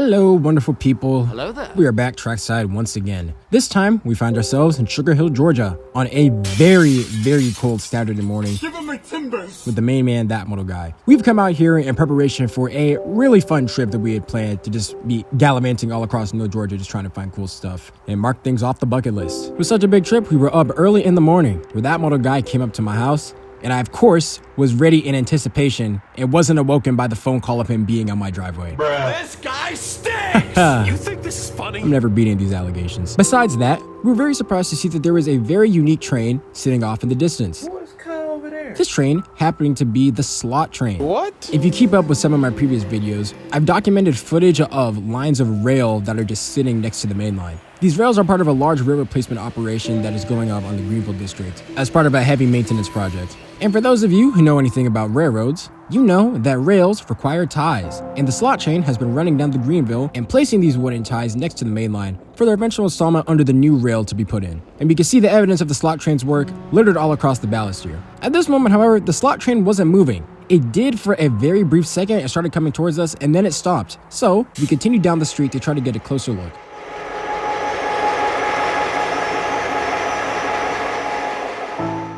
Hello, wonderful people. Hello there. We are back trackside once again. This time, we find ourselves in Sugar Hill, Georgia, on a very, very cold Saturday morning with the main man, That Moto Guy. We've come out here in preparation for a really fun trip that we had planned to just be gallivanting all across North Georgia, just trying to find cool stuff and mark things off the bucket list. It was such a big trip, we were up early in the morning, where That Moto Guy came up to my house, and I, of course, was ready in anticipation and wasn't awoken by the phone call of him being on my driveway. This guy stinks! You think this is funny? I'm never beating these allegations. Besides that, we were very surprised to see that there was a very unique train sitting off in the distance. What's kind of over there? This train happening to be the slot train. What? If you keep up with some of my previous videos, I've documented footage of lines of rail that are just sitting next to the main line. These rails are part of a large rail replacement operation that is going on in the Greenville district as part of a heavy maintenance project. And for those of you who know anything about railroads, you know that rails require ties, and the slot train has been running down to Greenville and placing these wooden ties next to the main line for their eventual installment under the new rail to be put in. And we can see the evidence of the slot train's work littered all across the ballast here. At this moment, however, the slot train wasn't moving. It did for a very brief second and started coming towards us, and then it stopped. So we continued down the street to try to get a closer look.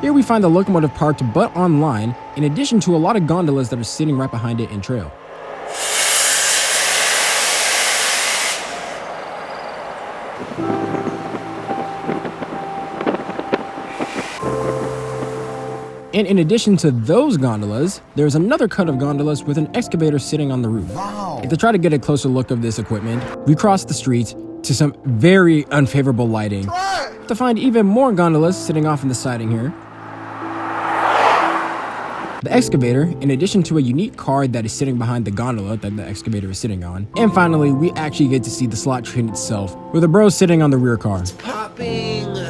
Here we find the locomotive parked but on line, in addition to a lot of gondolas that are sitting right behind it in trail. And in addition to those gondolas, there's another cut of gondolas with an excavator sitting on the roof. Wow. To try to get a closer look of this equipment, we cross the street to some very unfavorable lighting to find even more gondolas sitting off in the siding here. The excavator, in addition to a unique car that is sitting behind the gondola that the excavator is sitting on. And finally, we actually get to see the slot train itself, with a bro sitting on the rear car.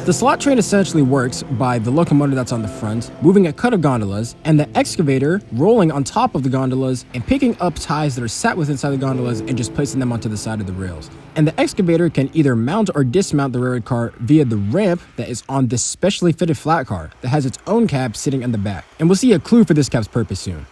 The slot train essentially works by the locomotive that's on the front, moving a cut of gondolas, and the excavator rolling on top of the gondolas and picking up ties that are sat within inside the gondolas and just placing them onto the side of the rails. And the excavator can either mount or dismount the railroad car via the ramp that is on this specially fitted flat car that has its own cab sitting in the back. And we'll see a clue for this cab's purpose soon.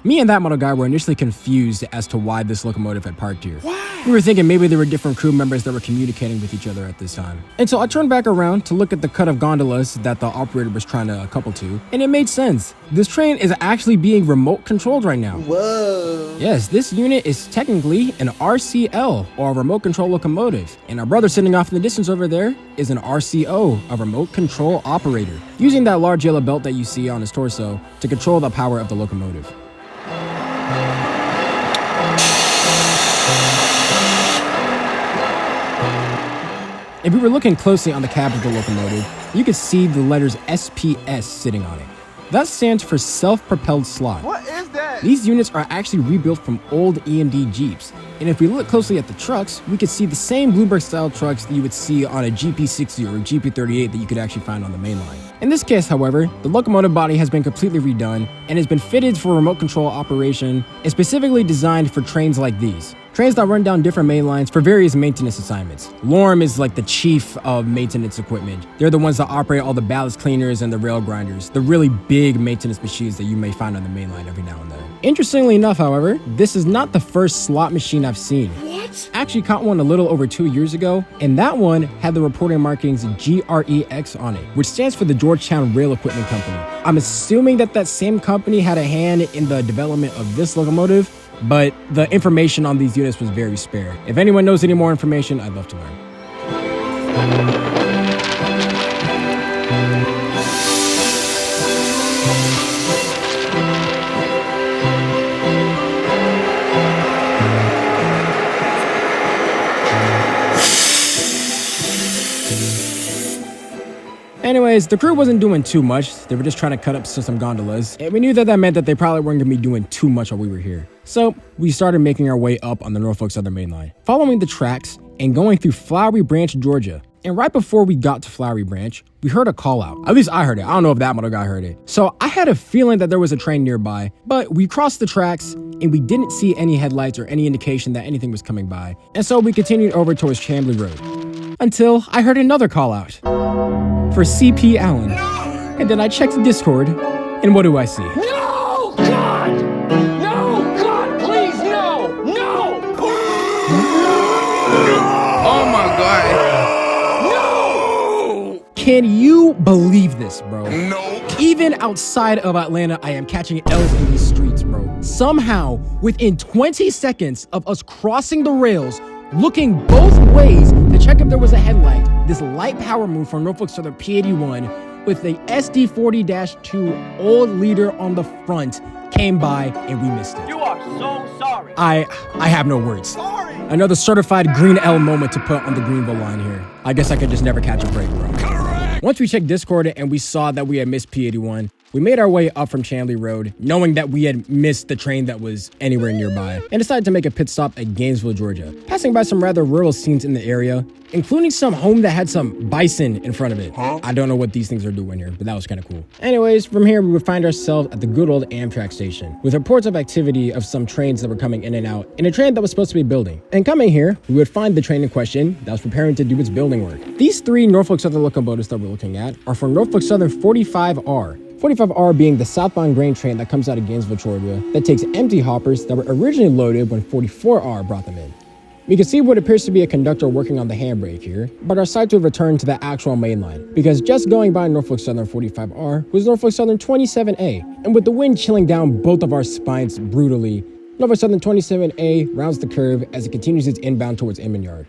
Me and That Moto Guy were initially confused as to why this locomotive had parked here. We were thinking maybe there were different crew members that were communicating with each other at this time. And so I turned back around to look at the cut of gondolas that the operator was trying to couple to, and it made sense. This train is actually being remote controlled right now. Whoa. Yes, this unit is technically an RCL, or a remote control locomotive. And our brother sitting off in the distance over there is an RCO, a remote control operator, using that large yellow belt that you see on his torso to control the power of the locomotive. If we were looking closely on the cab of the locomotive, you could see the letters SPS sitting on it. That stands for self-propelled slot. What is that? These units are actually rebuilt from old EMD Jeeps. And if we look closely at the trucks, we could see the same Bluebird-style trucks that you would see on a GP60 or a GP38 that you could actually find on the main line. In this case, however, the locomotive body has been completely redone and has been fitted for remote control operation and specifically designed for trains like these. Trains that run down different main lines for various maintenance assignments. Loram is like the chief of maintenance equipment. They're the ones that operate all the ballast cleaners and the rail grinders, the really big maintenance machines that you may find on the main line every now and then. Interestingly enough, however, this is not the first slot machine I've seen. What? I actually caught one a little over 2 years ago, and that one had the reporting markings GREX on it, which stands for the Georgetown Rail Equipment Company. I'm assuming that that same company had a hand in the development of this locomotive, but the information on these units was very spare. If anyone knows any more information, I'd love to learn. Anyways, the crew wasn't doing too much. They were just trying to cut up some gondolas, and we knew that meant that they probably weren't going to be doing too much while we were here. So we started making our way up on the Norfolk Southern Main Line, following the tracks and going through Flowery Branch, Georgia. And right before we got to Flowery Branch, we heard a call out. At least I heard it. I don't know if that other guy heard it. So I had a feeling that there was a train nearby, but we crossed the tracks and we didn't see any headlights or any indication that anything was coming by. And so we continued over towards Chambly Road until I heard another call out for CP Allen. No! And then I checked the Discord, and what do I see? No! God! No! God, please, no! No! Oh my god. No! Can you believe this, bro? No! Even outside of Atlanta, I am catching L's in these streets, bro. Somehow, within 20 seconds of us crossing the rails, looking both ways to check if there was a headlight, this light power move from Norfolk Southern P81 with the SD40-2 old leader on the front came by and we missed it. You are so sorry. I have no words. Sorry. Another certified green L moment to put on the Greenville line here. I guess I could just never catch a break, bro. Correct! Once we checked Discord and we saw that we had missed P81, we made our way up from Chambly Road, knowing that we had missed the train that was anywhere nearby, and decided to make a pit stop at Gainesville, Georgia, passing by some rather rural scenes in the area, including some home that had some bison in front of it. I don't know what these things are doing here, but that was kind of cool. Anyways, from here, we would find ourselves at the good old Amtrak station, with reports of activity of some trains that were coming in and out, and a train that was supposed to be building. And coming here, we would find the train in question that was preparing to do its building work. These three Norfolk Southern locomotives that we're looking at are from Norfolk Southern 45R. 45R being the southbound grain train that comes out of Gainesville, Georgia, that takes empty hoppers that were originally loaded when 44R brought them in. We can see what appears to be a conductor working on the handbrake here, but our sights would return to the actual main line, because just going by Norfolk Southern 45R was Norfolk Southern 27A, and with the wind chilling down both of our spines brutally, Norfolk Southern 27A rounds the curve as it continues its inbound towards Inman Yard.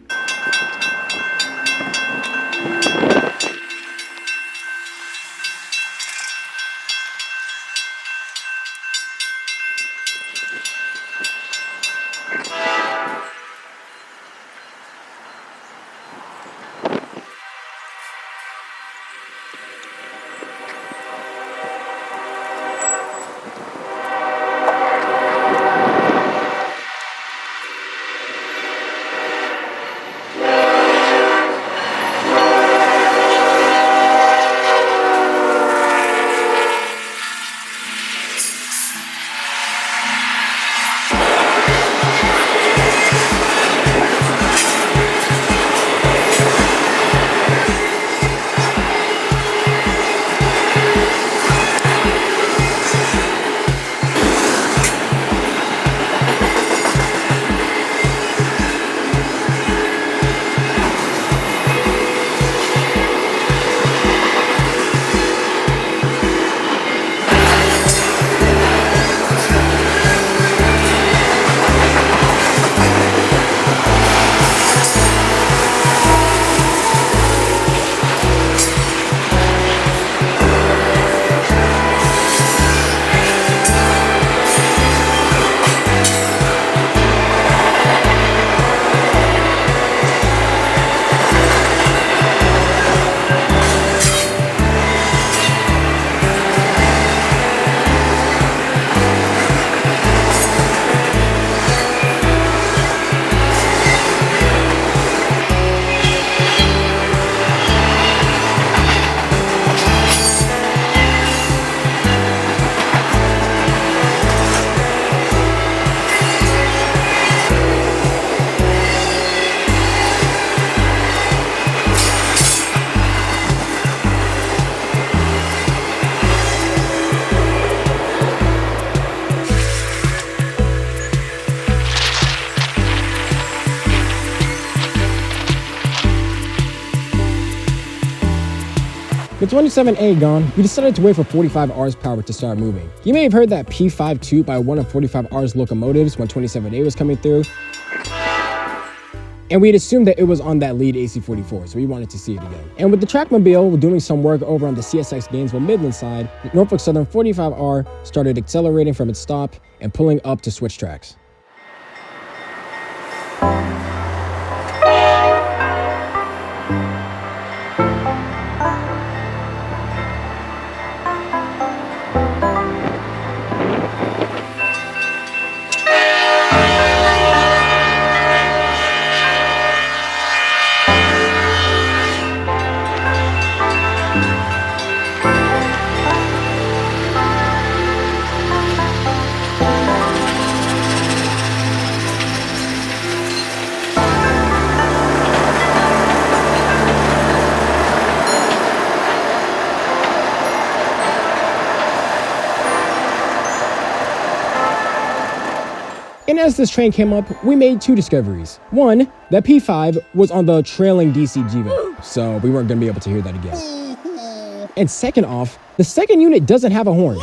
With 27A gone, we decided to wait for 45R's power to start moving. You may have heard that P5 toot by one of 45R's locomotives when 27A was coming through, and we had assumed that it was on that lead AC44, so we wanted to see it again. And with the trackmobile doing some work over on the CSX Gainesville Midland side, Norfolk Southern 45R started accelerating from its stop and pulling up to switch tracks. And as this train came up, we made two discoveries. One, that P5 was on the trailing DC GVO, so we weren't going to be able to hear that again. And second off, the second unit doesn't have a horn.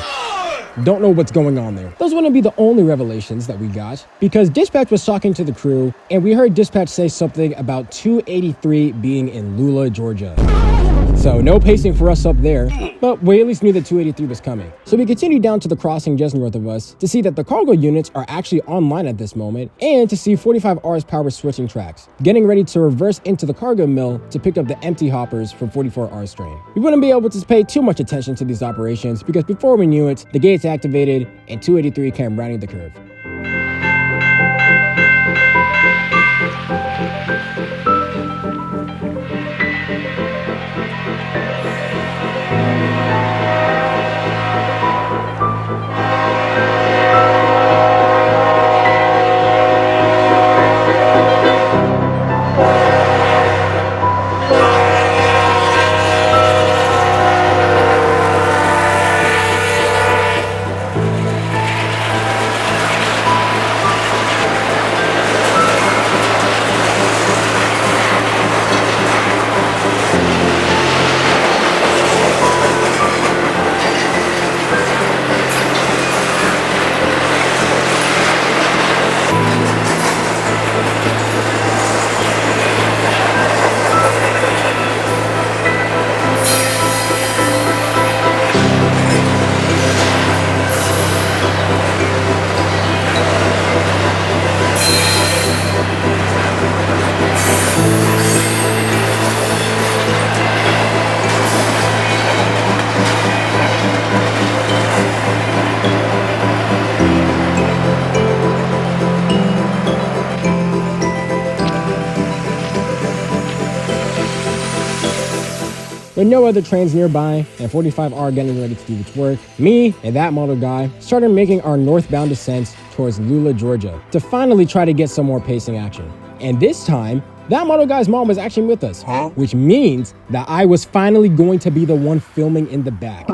Don't know what's going on there. Those wouldn't be the only revelations that we got, because dispatch was talking to the crew, and we heard dispatch say something about 283 being in Lula, Georgia. So no pacing for us up there, but we at least knew that 283 was coming. So we continued down to the crossing just north of us to see that the cargo units are actually online at this moment, and to see 45R's power switching tracks, getting ready to reverse into the cargo mill to pick up the empty hoppers from 44R's train. We wouldn't be able to pay too much attention to these operations because before we knew it, the gates activated and 283 came rounding the curve. With no other trains nearby and 45R getting ready to do its work, me and that model guy started making our northbound descent towards Lula, Georgia to finally try to get some more pacing action. And this time, that model guy's mom was actually with us, which means that I was finally going to be the one filming in the back.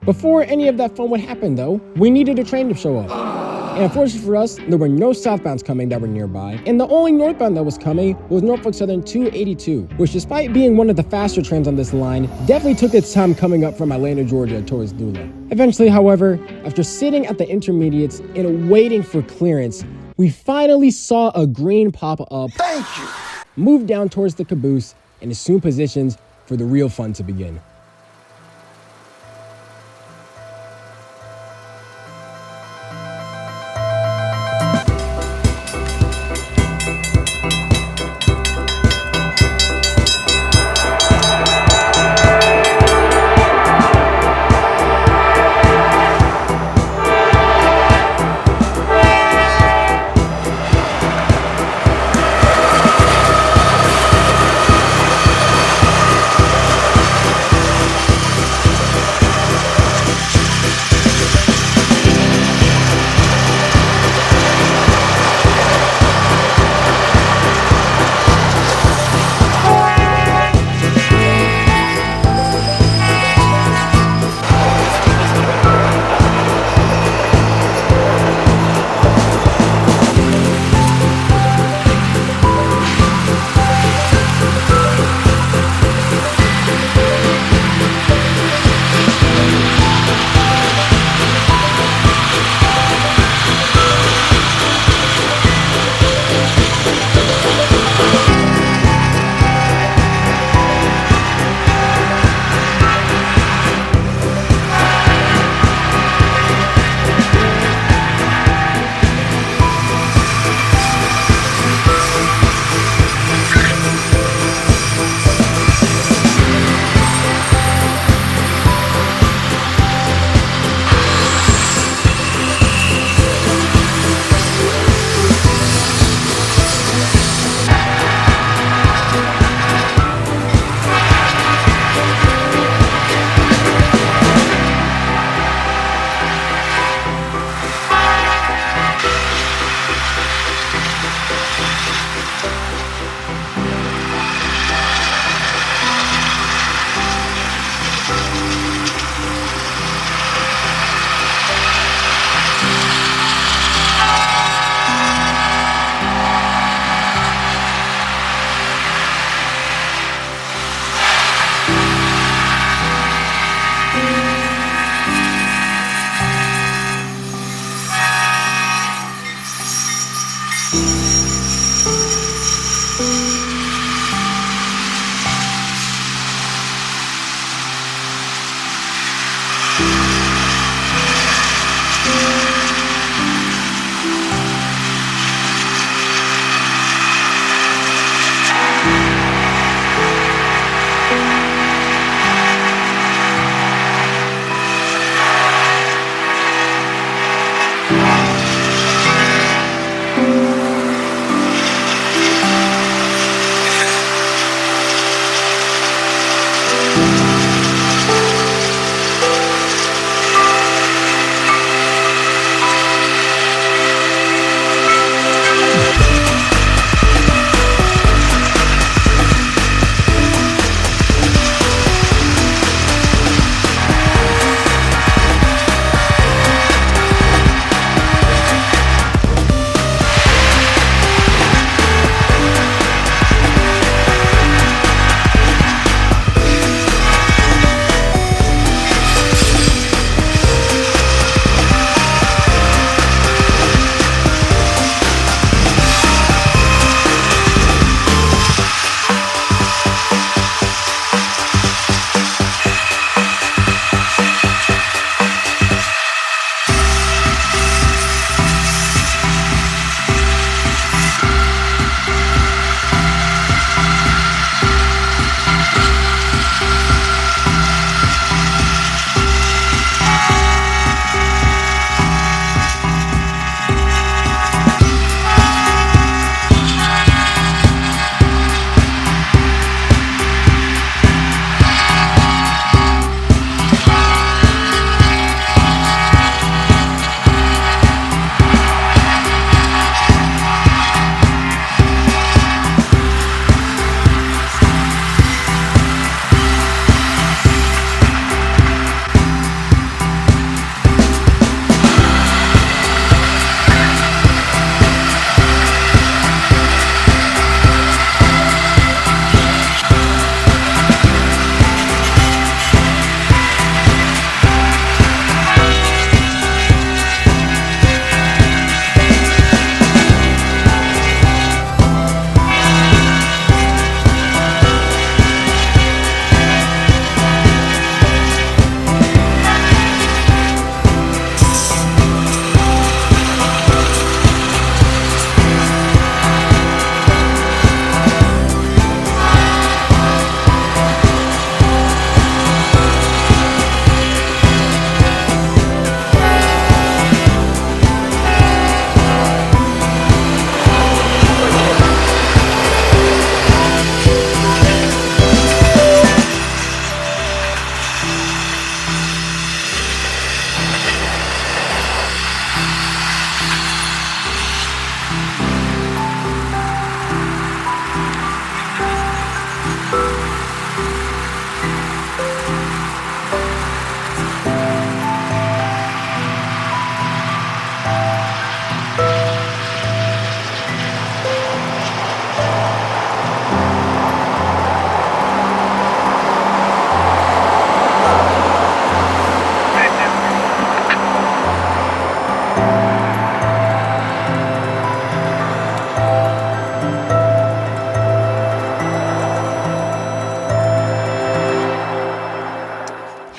Before any of that fun would happen though, we needed a train to show up. And unfortunately for us, there were no southbounds coming that were nearby, and the only northbound that was coming was Norfolk Southern 282, which despite being one of the faster trains on this line, definitely took its time coming up from Atlanta, Georgia towards Lula. Eventually, however, after sitting at the intermediates and waiting for clearance, we finally saw a green pop up, move down towards the caboose, and assume positions for the real fun to begin.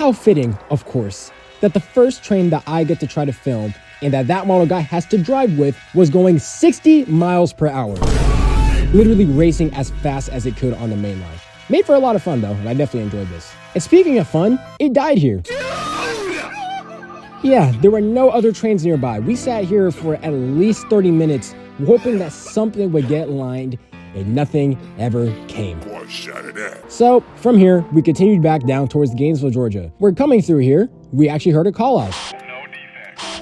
How fitting, of course, that the first train that I get to try to film and that model guy has to drive with was going 60 miles per hour. Literally racing as fast as it could on the main line. Made for a lot of fun though, and I definitely enjoyed this. And speaking of fun, it died here. Yeah, there were no other trains nearby. We sat here for at least 30 minutes, hoping that something would get lined, and nothing ever came. So from here, we continued back down towards Gainesville, Georgia. We're coming through here, we actually heard a call out.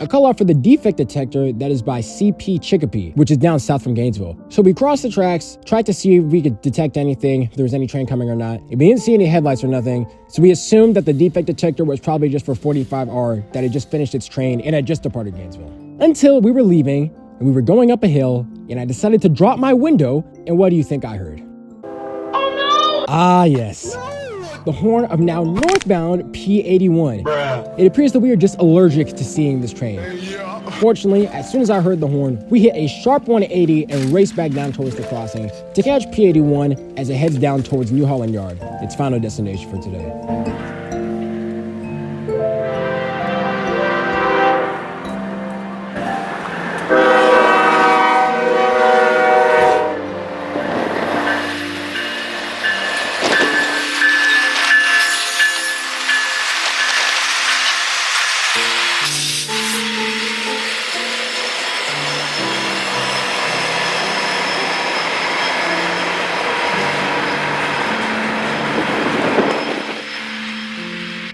A call out for the defect detector that is by CP Chicopee, which is down south from Gainesville. So we crossed the tracks, tried to see if we could detect anything, if there was any train coming or not. And we didn't see any headlights or nothing, so we assumed that the defect detector was probably just for 45R, that had just finished its train and had just departed Gainesville. Until we were leaving, and we were going up a hill, and I decided to drop my window, and what do you think I heard? Oh no! Ah yes. The horn of now northbound P81. Bruh. It appears that we are just allergic to seeing this train. Fortunately, as soon as I heard the horn, we hit a sharp 180 and raced back down towards the crossing to catch P81 as it heads down towards New Holland Yard, its final destination for today.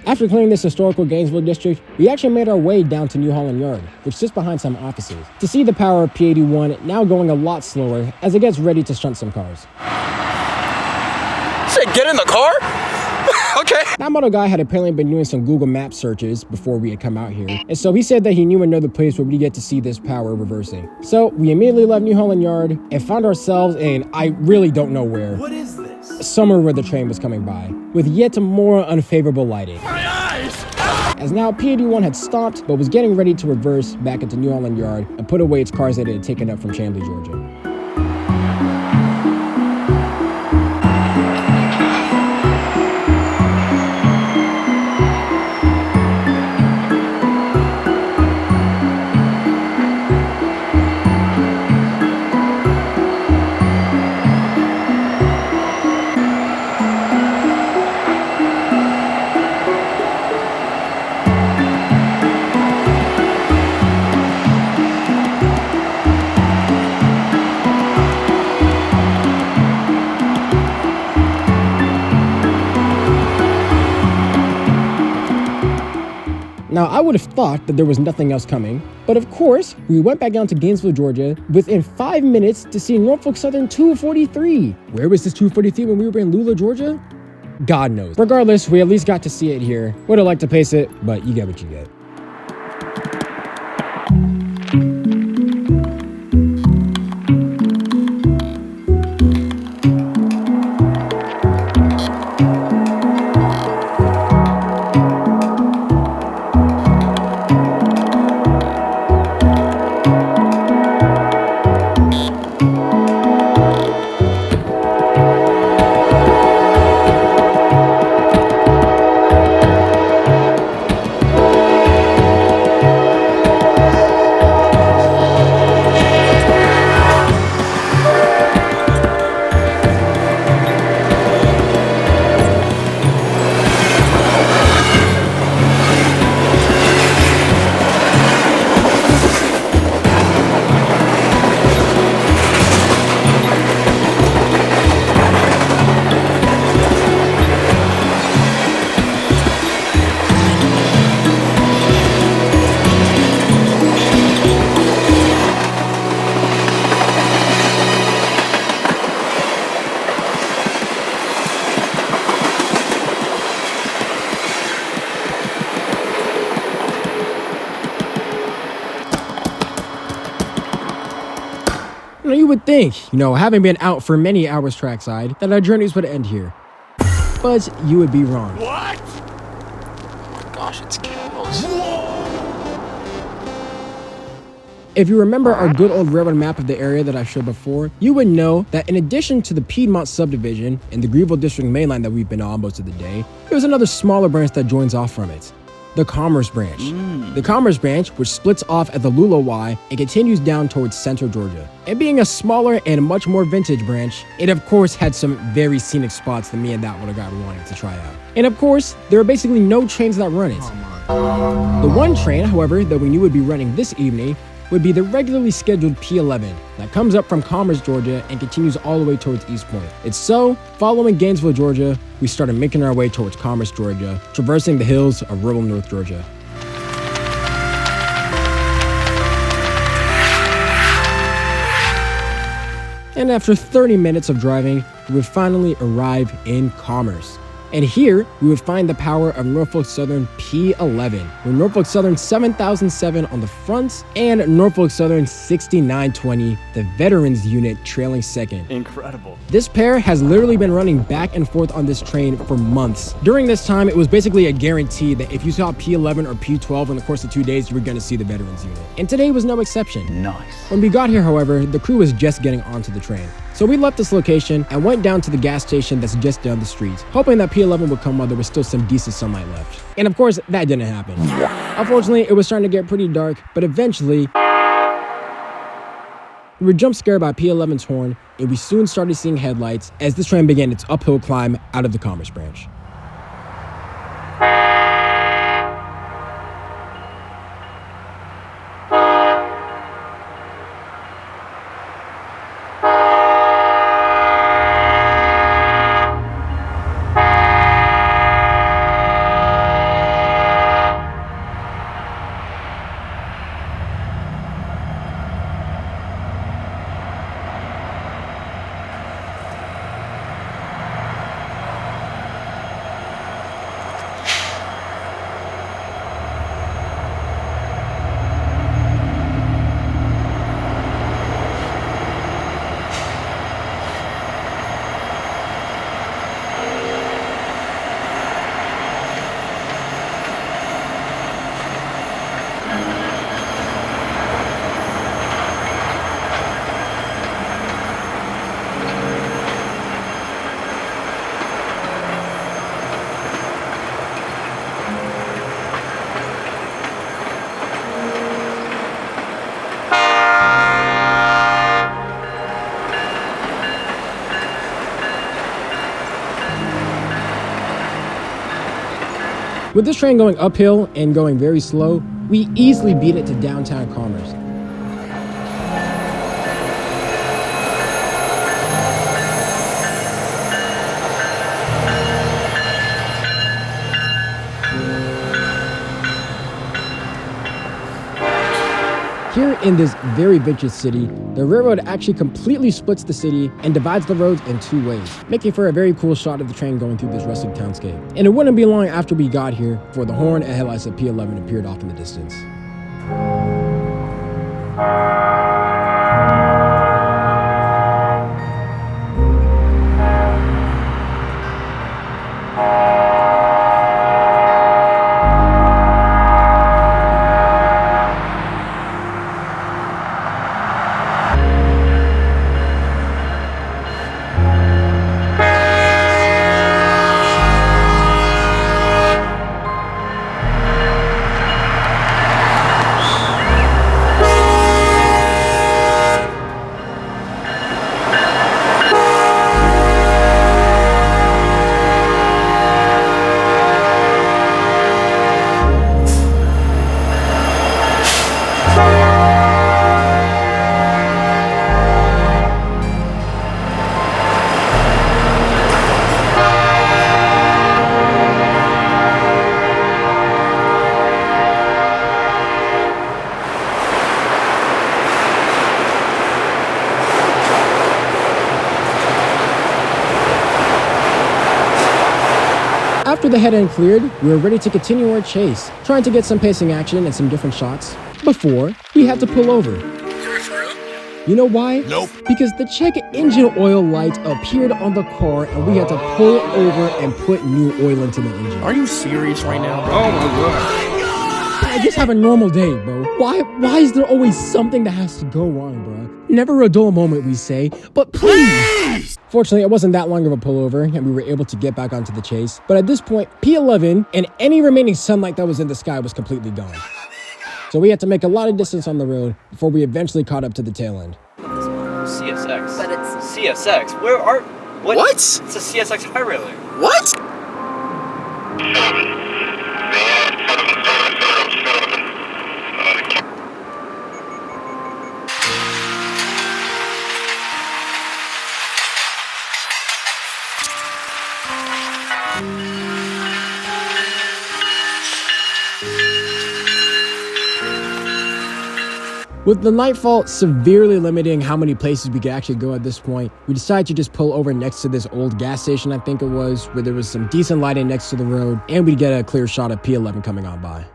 After clearing this historical Gainesville district, we actually made our way down to New Holland Yard, which sits behind some offices, to see the power of P81 now going a lot slower as it gets ready to shunt some cars. Say, get in the car? Okay. That model guy had apparently been doing some Google Maps searches before we had come out here, and so he said that he knew another place where we get to see this power reversing. So we immediately left New Holland Yard and found ourselves in, I really don't know where. What is this? Somewhere where the train was coming by, with yet more unfavorable lighting. My eyes! As now P81 had stopped, but was getting ready to reverse back into New Holland Yard and put away its cars that it had taken up from Chamblee, Georgia. Now, I would have thought that there was nothing else coming, but of course, we went back down to Gainesville, Georgia, within 5 minutes to see Norfolk Southern 243. Where was this 243 when we were in Lula, Georgia? God knows. Regardless, we at least got to see it here. Would have liked to pace it, but you get what you get. You would think, having been out for many hours trackside, that our journeys would end here. But you would be wrong. What? Gosh, it's chaos. If you remember our good old railroad map of the area that I showed before, you would know that in addition to the Piedmont subdivision and the Greenville District main line that we've been on most of the day, there's another smaller branch that joins off from it. The Commerce Branch. The Commerce Branch, which splits off at the Lula Y and continues down towards central Georgia. And being a smaller and much more vintage branch, it of course had some very scenic spots that me and that would have got wanting to try out. And of course, there are basically no trains that run it. The one train, however, that we knew would be running this evening would be the regularly scheduled P11 that comes up from Commerce, Georgia and continues all the way towards East Point. It's so, following Gainesville, Georgia, we started making our way towards Commerce, Georgia, traversing the hills of rural North Georgia. And after 30 minutes of driving, we would finally arrive in Commerce. And here, we would find the power of Norfolk Southern P11, with Norfolk Southern 7007 on the front and Norfolk Southern 6920, the Veterans Unit, trailing second. Incredible. This pair has literally been running back and forth on this train for months. During this time, it was basically a guarantee that if you saw P11 or P12 in the course of 2 days, you were going to see the Veterans Unit. And today was no exception. Nice. When we got here, however, the crew was just getting onto the train. So we left this location and went down to the gas station that's just down the street, hoping that P11 would come while there was still some decent sunlight left. And of course, that didn't happen. Unfortunately, it was starting to get pretty dark, but eventually, we were jump scared by P11's horn, and we soon started seeing headlights as this train began its uphill climb out of the Commerce Branch. With this train going uphill and going very slow, we easily beat it to downtown Commerce. Here in this very vintage city, the railroad actually completely splits the city and divides the roads in two ways, making for a very cool shot of the train going through this rustic townscape. And it wouldn't be long after we got here before the horn and headlights of P11 appeared off in the distance. After the head end cleared, we were ready to continue our chase, trying to get some pacing action and some different shots, before we had to pull over. You know why? Nope. Because the check engine oil light appeared on the car and we had to pull over and put new oil into the engine. Are you serious right now, bro? Oh my god. I just have a normal day, bro. Why is there always something that has to go wrong, bro? Never a dull moment, we say, but please! Fortunately, it wasn't that long of a pullover, and we were able to get back onto the chase. But at this point, P11 and any remaining sunlight that was in the sky was completely gone. So we had to make a lot of distance on the road before we eventually caught up to the tail end. CSX. But it's CSX. Where are... What? It's a CSX high railing. What? With the nightfall severely limiting how many places we could actually go at this point, we decided to just pull over next to this old gas station, I think it was, where there was some decent lighting next to the road, and we'd get a clear shot of P11 coming on by.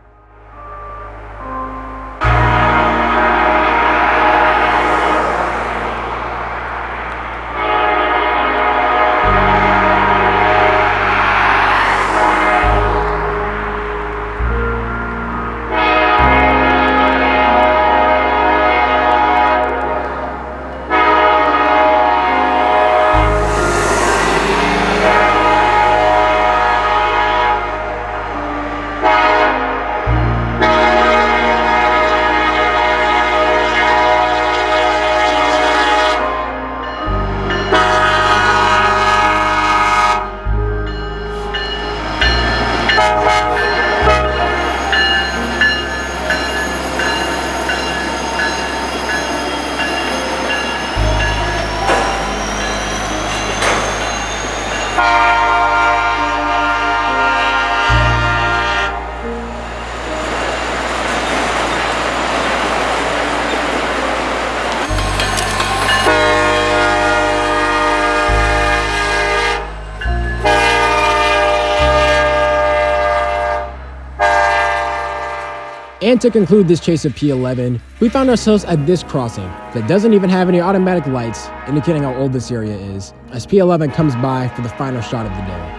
And to conclude this chase of P11, we found ourselves at this crossing that doesn't even have any automatic lights, indicating how old this area is, as P11 comes by for the final shot of the day.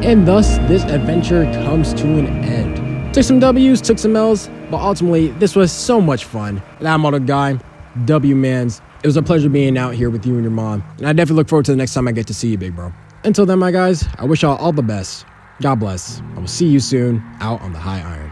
And thus, this adventure comes to an end. Took some W's, took some L's, but ultimately, this was so much fun. And I'm Auto Guy, W-Mans. It was a pleasure being out here with you and your mom, and I definitely look forward to the next time I get to see you, big bro. Until then, my guys, I wish y'all all the best. God bless. I will see you soon out on the high iron.